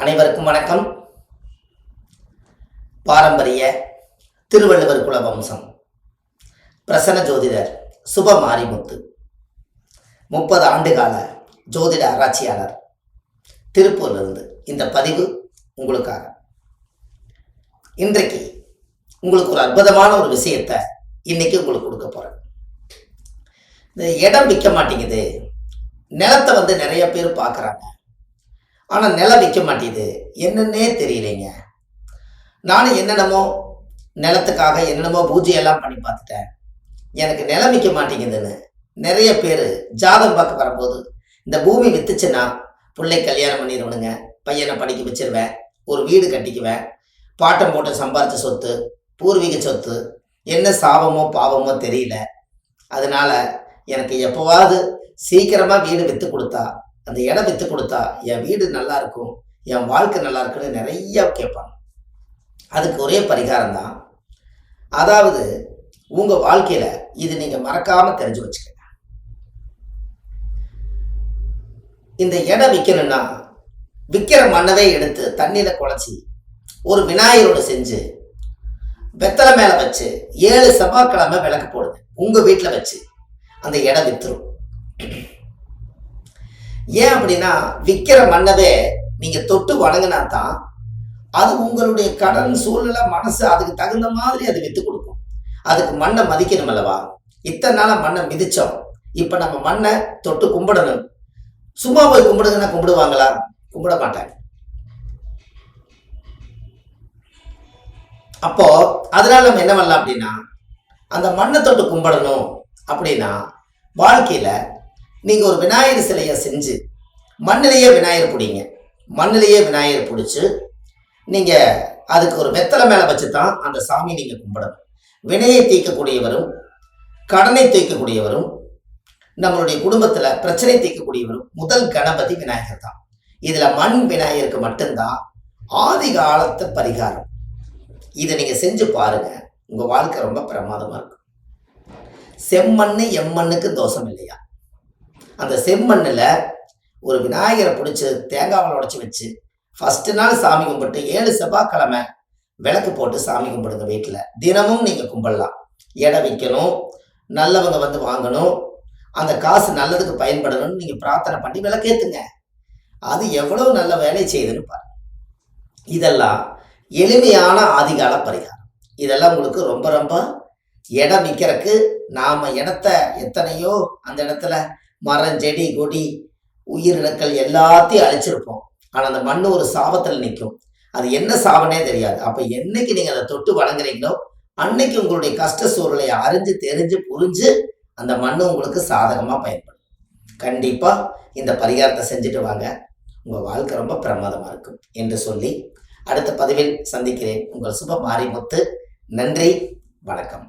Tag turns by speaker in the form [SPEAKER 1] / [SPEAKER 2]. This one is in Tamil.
[SPEAKER 1] அனைவருக்கும் வணக்கம். பாரம்பரிய திருவள்ளுவர் குல வம்சம் பிரசன்ன ஜோதிடர் சுப மாரிமுத்து, 30 ஆண்டுகால ஜோதிட ஆராய்ச்சியாளர், திருப்பூரிலிருந்து இந்த பதிவு உங்களுக்காக. இன்றைக்கு உங்களுக்கு ஒரு அற்புதமான ஒரு விஷயத்தை இன்னைக்கு உங்களுக்கு கொடுக்க போறேன். இந்த இடம் விற்க மாட்டேங்குது, நிலத்தை நிறைய பேர் பார்க்குறாங்க, ஆனால் நிலம் விற்க மாட்டேங்குது, என்னன்னே தெரியலைங்க. நானும் என்னென்னமோ நிலத்துக்காக என்னென்னமோ பூஜையெல்லாம் பண்ணி பார்த்துட்டேன், எனக்கு நிலம் விற்க மாட்டேங்குதுன்னு நிறைய பேர் ஜாதகம் பார்க்க வரும்போது, இந்த பூமி வித்துச்சுன்னா பிள்ளை கல்யாணம் பண்ணிடுவனுங்க, பையனை படிக்க வச்சிருவேன், ஒரு வீடு கட்டிக்குவேன், பாட்டம் போட்டு சம்பாரிச்ச சொத்து, பூர்வீக சொத்து, என்ன சாபமோ பாவமோ தெரியல, அதனால எனக்கு எப்போவாவது சீக்கிரமாக வீடு விற்று கொடுத்தா, அந்த இடம் விற்று கொடுத்தா என் வீடு நல்லா இருக்கும், என் வாழ்க்கை நல்லா இருக்குன்னு நிறைய கேட்பாங்க. அதுக்கு ஒரே பரிகாரம் தான். அதாவது உங்கள் வாழ்க்கையில் இது நீங்கள் மறக்காமல் தெரிஞ்சு வச்சுக்கோங்க. இந்த இடம் விற்கணும்னா விற்கிற மண்ணவே எடுத்து தண்ணியில் குழச்சி ஒரு விநாயகரோடு செஞ்சு வெத்தலை மேலே வச்சு 7 செவ்வாய்க்கிழமை விளக்கு போடுங்க. உங்கள் வீட்டில் வச்சு அந்த இடம் விற்றுரும். ஏன் அப்படின்னா, விற்கிற மண்ணவே நீங்கள் தொட்டு வணங்கினா தான் அது உங்களுடைய கடன் சூழ்நிலை மனசு அதுக்கு தகுந்த மாதிரி அது விற்று கொடுக்கும். அதுக்கு மண்ணை மதிக்கணும் அல்லவா? இத்தனை நாளாக மண்ணை மிதித்தோம், இப்போ நம்ம மண்ணை தொட்டு கும்பிடணும். சும்மா போய் கும்பிடுங்கன்னா கும்பிடுவாங்களா? கும்பிட மாட்டாங்க. அப்போ அதனால நம்ம என்ன பண்ணலாம் அப்படின்னா, அந்த மண்ணை தொட்டு கும்பிடணும் அப்படின்னா, வாழ்க்கையில் நீங்கள் ஒரு விநாயகர் சிலையை செஞ்சு மண்ணிலேயே விநாயகர் பிடிங்க. மண்ணிலேயே விநாயகர் பிடிச்சி நீங்கள் அதுக்கு ஒரு வெத்தலை மேலே வச்சு தான் அந்த சாமி நீங்கள் கும்பிடணும். வினையை தீர்க்கக்கூடியவரும், கடனை தீர்க்கக்கூடியவரும், நம்மளுடைய குடும்பத்தில் பிரச்சனை தீர்க்கக்கூடியவரும் முதல் கணபதி விநாயகர் தான். இதில் மண் விநாயகருக்கு மட்டும்தான் ஆதி காலத்து பரிகாரம். இதை நீங்கள் செஞ்சு பாருங்கள், உங்கள் வாழ்க்கை ரொம்ப பிரமாதமாக இருக்கும். செம்மண்ணு எம்மண்ணுக்கு தோஷம் இல்லையா? அந்த செம்மண்ணில் ஒரு விநாயகரை பிடிச்சி தேங்காவை உடைச்சி வச்சு ஃபஸ்ட்டு நாள் சாமி கும்பிட்டு 7 செவ்வாய்க்கிழமை விளக்கு போட்டு சாமி கும்பிடுங்க. வீட்டில் தினமும் நீங்கள் கும்பிடலாம். இடம் விற்கணும், நல்லவங்க வாங்கணும், அந்த காசு நல்லதுக்கு பயன்படணும்னு நீங்கள் பிரார்த்தனை பண்ணி விளக்கேற்றுங்க. அது எவ்வளோ நல்ல வேலை செய்யுதுன்னு பாருங்க. இதெல்லாம் எளிமையான ஆதிகால பரிகாரம். இதெல்லாம் உங்களுக்கு ரொம்ப ரொம்ப இடம் விற்கிறதுக்கு நாம் இடத்த எத்தனையோ அந்த இடத்துல மரம் செடி கொடி உயிரினங்கள் எல்லாத்தையும் அழிச்சிருப்போம். ஆனால் அந்த மண் ஒரு சாபத்தில் நிற்கும். அது என்ன சாபனே தெரியாது. அப்போ என்னைக்கு நீங்கள் அதை தொட்டு வணங்குறீங்களோ அன்னைக்கு உங்களுடைய கஷ்ட சூழ்நிலையை அறிஞ்சு தெரிஞ்சு புரிஞ்சு அந்த மண் உங்களுக்கு சாதகமாக பயன்படும். கண்டிப்பாக இந்த பரிகாரத்தை செஞ்சுட்டு வாங்க, உங்கள் வாழ்க்கை ரொம்ப பிரமாதமாக இருக்கும் என்று சொல்லி அடுத்த பதிவில் சந்திக்கிறேன். உங்கள் சுப மாரிமுத்து. நன்றி, வணக்கம்.